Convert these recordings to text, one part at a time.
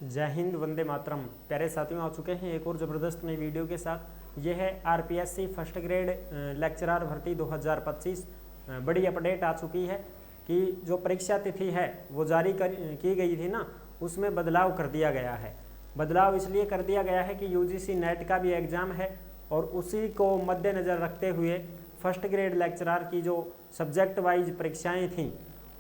जय हिंद, वंदे मातरम। प्यारे साथियों, आ चुके हैं एक और ज़बरदस्त नई वीडियो के साथ। यह है आरपीएससी फर्स्ट ग्रेड लेक्चरर भर्ती 2025। बड़ी अपडेट आ चुकी है कि जो परीक्षा तिथि है वो जारी की गई थी ना, उसमें बदलाव कर दिया गया है। बदलाव इसलिए कर दिया गया है कि यूजीसी नेट का भी एग्ज़ाम है और उसी को मद्देनज़र रखते हुए फर्स्ट ग्रेड लेक्चरर की जो सब्जेक्ट वाइज परीक्षाएँ थीं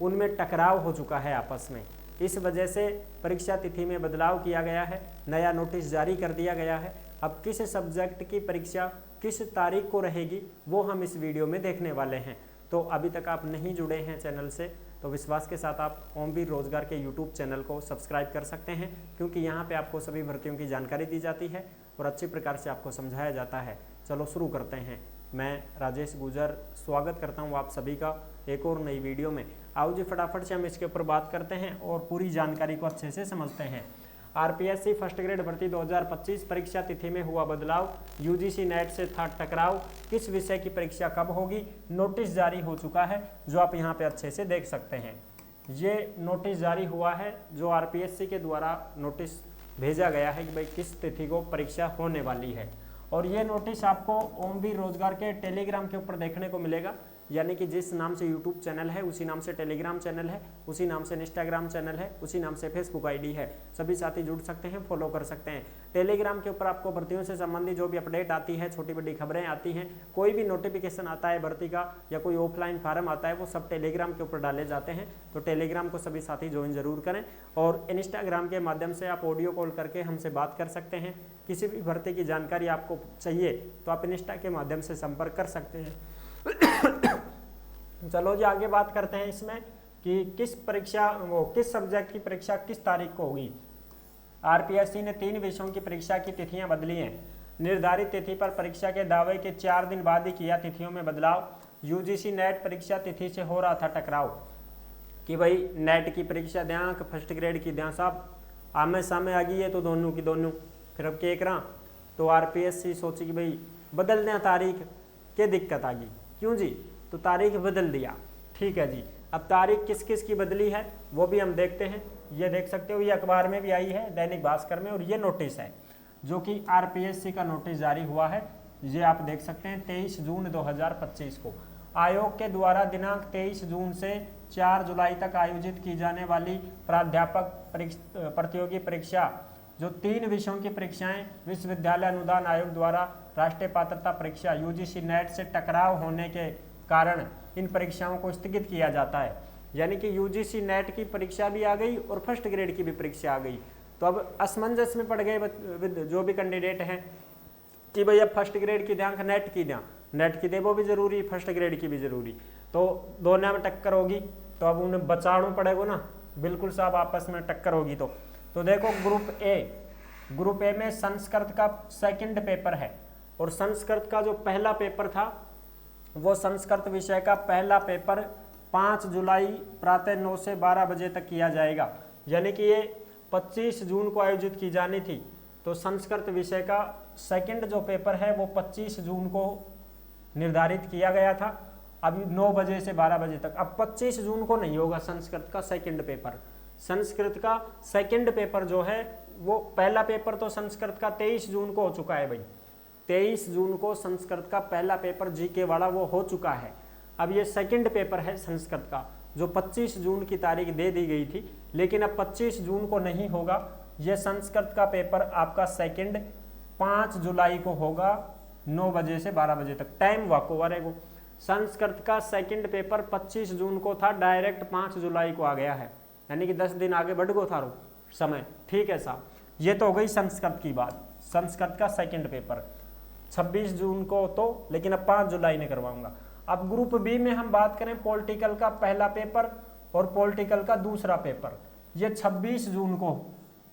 उनमें टकराव हो चुका है आपस में। इस वजह से परीक्षा तिथि में बदलाव किया गया है, नया नोटिस जारी कर दिया गया है। अब किस सब्जेक्ट की परीक्षा किस तारीख को रहेगी वो हम इस वीडियो में देखने वाले हैं। तो अभी तक आप नहीं जुड़े हैं चैनल से तो विश्वास के साथ आप ओमवीर रोजगार के यूट्यूब चैनल को सब्सक्राइब कर सकते हैं, क्योंकि यहाँ पे आपको सभी भर्तियों की जानकारी दी जाती है और अच्छी प्रकार से आपको समझाया जाता है। चलो शुरू करते हैं। मैं राजेश गुजर स्वागत करता हूँ आप सभी का एक और नई वीडियो में। आओ जी फटाफट से हम इसके ऊपर बात करते हैं और पूरी जानकारी को अच्छे से समझते हैं। आरपीएससी फर्स्ट ग्रेड भर्ती 2025 परीक्षा तिथि में हुआ बदलाव, यूजीसी नेट से था टकराव, किस विषय की परीक्षा कब होगी, नोटिस जारी हो चुका है जो आप यहाँ पे अच्छे से देख सकते हैं। ये नोटिस जारी हुआ है जो आरपीएससी के द्वारा नोटिस भेजा गया है कि भाई किस तिथि को परीक्षा होने वाली है। और ये नोटिस आपको ओमवीर रोजगार के टेलीग्राम के ऊपर देखने को मिलेगा, यानी कि जिस नाम से यूट्यूब चैनल है उसी नाम से टेलीग्राम चैनल है, उसी नाम से इंस्टाग्राम चैनल है, उसी नाम से फेसबुक आईडी है। सभी साथी जुड़ सकते हैं, फॉलो कर सकते हैं। टेलीग्राम के ऊपर आपको भर्तियों से संबंधित जो भी अपडेट आती है, छोटी बड़ी खबरें आती हैं, कोई भी नोटिफिकेशन आता है भर्ती का या कोई ऑफलाइन फार्म आता है, वो सब टेलीग्राम के ऊपर डाले जाते हैं। तो टेलीग्राम को सभी साथी ज्वाइन जरूर करें। और इंस्टाग्राम के माध्यम से आप ऑडियो कॉल करके हमसे बात कर सकते हैं। किसी भी भर्ती की जानकारी आपको चाहिए तो आप इंस्टा के माध्यम से संपर्क कर सकते हैं। चलो जी आगे बात करते हैं इसमें कि किस सब्जेक्ट की परीक्षा किस तारीख को होगी। आरपीएससी ने 3 विषयों की परीक्षा की तिथियां बदली हैं। निर्धारित तिथि पर परीक्षा के दावे के 4 दिन बाद ही किया तिथियों में बदलाव। यूजीसी नेट परीक्षा तिथि से हो रहा था टकराव कि भाई नेट की परीक्षा दें, फर्स्ट ग्रेड की दें, साहब आमने सामने आ गई है तो दोनों की दोनों फिर अब के करा। तो आरपीएससी सोची कि भाई बदल दें तारीख, क्या दिक्कत आ गई, क्यों जी, तो तारीख बदल दिया। ठीक है जी, अब तारीख किस किस की बदली है वो भी हम देखते हैं। ये देख सकते हो, ये अखबार में भी आई है, दैनिक भास्कर में, और ये नोटिस है जो कि आरपीएससी का नोटिस जारी हुआ है। ये आप देख सकते हैं 23 जून 2025 को आयोग के द्वारा दिनांक 23 जून से 4 जुलाई तक आयोजित की जाने वाली प्राध्यापक प्रतियोगी परीक्षा जो 3 विषयों की परीक्षाएं विश्वविद्यालय अनुदान आयोग द्वारा राष्ट्रीय पात्रता परीक्षा यूजीसी नेट से टकराव होने के कारण इन परीक्षाओं को स्थगित किया जाता है। यानी कि यूजीसी नेट की परीक्षा भी आ गई और फर्स्ट ग्रेड की भी परीक्षा आ गई। तो अब असमंजस में पड़ गए जो भी कैंडिडेट हैं कि भाई अब फर्स्ट ग्रेड की ध्यान नेट की ध्यान, नेट की दे वो भी जरूरी, फर्स्ट ग्रेड की भी जरूरी, तो दोनों में टक्कर होगी। तो अब उन्हें बचाना पड़ेगा ना, बिल्कुल साहब आपस में टक्कर होगी। तो देखो ग्रुप ए में संस्कृत का सेकंड पेपर है और संस्कृत का जो पहला पेपर था वो संस्कृत विषय का पहला पेपर 5 जुलाई प्रातः 9 से 12 बजे तक किया जाएगा। यानी कि ये 25 जून को आयोजित की जानी थी। तो संस्कृत विषय का सेकंड जो पेपर है वो 25 जून को निर्धारित किया गया था, अभी 9 बजे से 12 बजे तक। अब 25 जून को नहीं होगा संस्कृत का सेकंड पेपर। संस्कृत का सेकंड पेपर जो है वो, पहला पेपर तो संस्कृत का 23 जून को हो चुका है भाई। 23 जून को संस्कृत का पहला पेपर जीके वाला वो हो चुका है। अब ये सेकंड पेपर है संस्कृत का जो 25 जून की तारीख दे दी गई थी, लेकिन अब 25 जून को नहीं होगा। ये संस्कृत का पेपर आपका सेकंड 5 जुलाई को होगा 9 बजे से 12 बजे तक, टाइम वाको वारेगो। संस्कृत का सेकंड पेपर 25 जून को था, डायरेक्ट 5 जुलाई को आ गया है, यानी कि 10 दिन आगे बढ़ गो थारो समय। ठीक है साहब, ये तो हो गई संस्कृत की बात। संस्कृत का सेकंड पेपर 26 जून को तो, लेकिन अब 5 जुलाई में करवाऊंगा। अब ग्रुप बी में हम बात करें, पॉलिटिकल का पहला पेपर और पॉलिटिकल का दूसरा पेपर, ये 26 जून को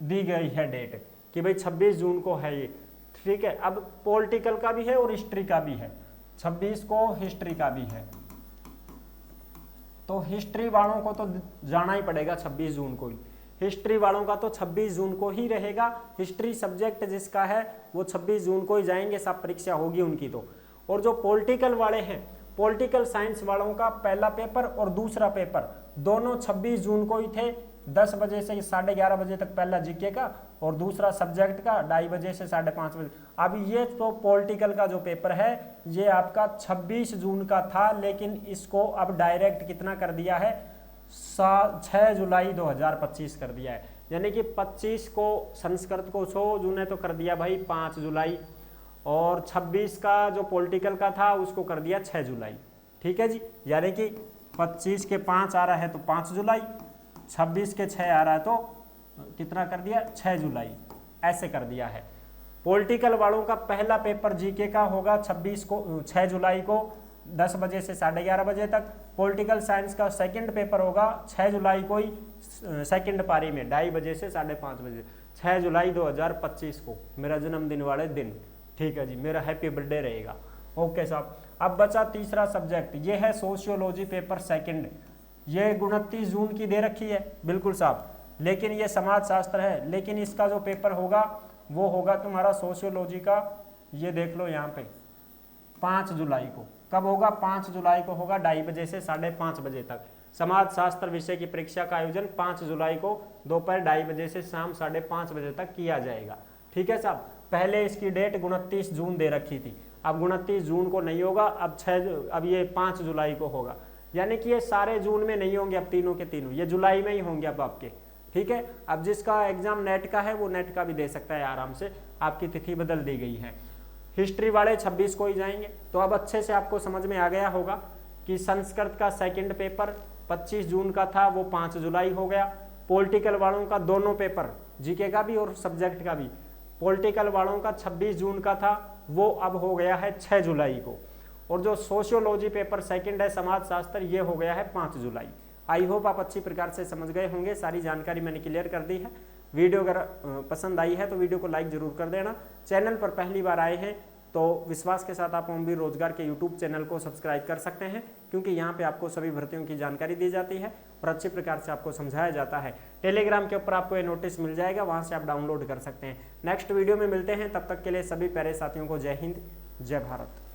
दी गई है डेट कि भाई 26 जून को है ये। ठीक है, अब पॉलिटिकल का भी है और हिस्ट्री का भी है, 26 को हिस्ट्री का भी है। तो हिस्ट्री वालों को तो जाना ही पड़ेगा 26 जून को ही। हिस्ट्री वालों का तो 26 जून को ही रहेगा। हिस्ट्री सब्जेक्ट जिसका है वो 26 जून को ही जाएंगे, सब परीक्षा होगी उनकी तो। और जो पॉलिटिकल वाले हैं, पॉलिटिकल साइंस वालों का पहला पेपर और दूसरा पेपर दोनों 26 जून को ही थे, 10 बजे से 11:30 बजे तक पहला जीके का और दूसरा सब्जेक्ट का 2:30 बजे से 5:30 बजे। अब ये तो पॉलिटिकल का जो पेपर है ये आपका 26 जून का था, लेकिन इसको अब डायरेक्ट कितना कर दिया है, 6 जुलाई 2025 कर दिया है। यानी कि 25 को संस्कृत को 6 जून है तो कर दिया भाई 5 जुलाई, और 26 का जो पॉलिटिकल का था उसको कर दिया 6 जुलाई। ठीक है जी, यानी कि 25 के 5 आ रहा है तो 5 जुलाई, 26 के 6 आ रहा है तो कितना कर दिया, 6 जुलाई, ऐसे कर दिया है। पॉलिटिकल वालों का पहला पेपर जीके का होगा 6 जुलाई को 10 बजे से 11:30 बजे तक। पॉलिटिकल साइंस का सेकंड पेपर होगा 6 जुलाई को ही सेकंड पारी में 2:30 बजे से 5:30 बजे, 6 जुलाई 2025 को, मेरा जन्मदिन वाले दिन। ठीक है जी, मेरा हैप्पी बर्थडे रहेगा। ओके साहब, अब बचा तीसरा सब्जेक्ट, ये है सोशियोलॉजी पेपर सेकंड। ये 29 जून की दे रखी है, बिल्कुल साहब, लेकिन ये समाज शास्त्र है। लेकिन इसका जो पेपर होगा वो होगा तुम्हारा सोशियोलॉजी का, ये देख लो यहाँ पे 5 जुलाई को। कब होगा, 5 जुलाई को होगा 2:30 बजे से 5:30 बजे तक। समाज शास्त्र विषय की परीक्षा का आयोजन 5 जुलाई को दोपहर 2:30 बजे से शाम 5:30 बजे तक किया जाएगा। ठीक है साहब, पहले इसकी डेट 29 जून दे रखी थी, अब 29 जून को नहीं होगा, अब ये 5 जुलाई को होगा। यानी कि ये सारे जून में नहीं होंगे, अब तीनों के तीनों ये जुलाई में ही होंगे अब आपके। ठीक है, अब जिसका एग्जाम नेट का है वो नेट का भी दे सकता है आराम से, आपकी तिथि बदल दी गई है। हिस्ट्री वाले 26 को ही जाएंगे। तो अब अच्छे से आपको समझ में आ गया होगा कि संस्कृत का सेकंड पेपर 25 जून का था, वो 5 जुलाई हो गया। पॉलिटिकल वालों का दोनों पेपर, जीके का भी और सब्जेक्ट का भी, पॉलिटिकल वालों का 26 जून का था, वो अब हो गया है 6 जुलाई को। और जो सोशियोलॉजी पेपर सेकंड है समाज शास्त्र, ये हो गया है 5 जुलाई। आई होप आप अच्छी प्रकार से समझ गए होंगे, सारी जानकारी मैंने क्लियर कर दी है। वीडियो अगर पसंद आई है तो वीडियो को लाइक जरूर कर देना। चैनल पर पहली बार आए हैं तो विश्वास के साथ आप ओमवीर रोजगार के यूट्यूब चैनल को सब्सक्राइब कर सकते हैं, क्योंकि यहाँ पे आपको सभी भर्तियों की जानकारी दी जाती है और अच्छी प्रकार से आपको समझाया जाता है। टेलीग्राम के ऊपर आपको ये नोटिस मिल जाएगा, वहाँ से आप डाउनलोड कर सकते हैं। नेक्स्ट वीडियो में मिलते हैं, तब तक के लिए सभी प्यारे साथियों को जय हिंद, जय भारत।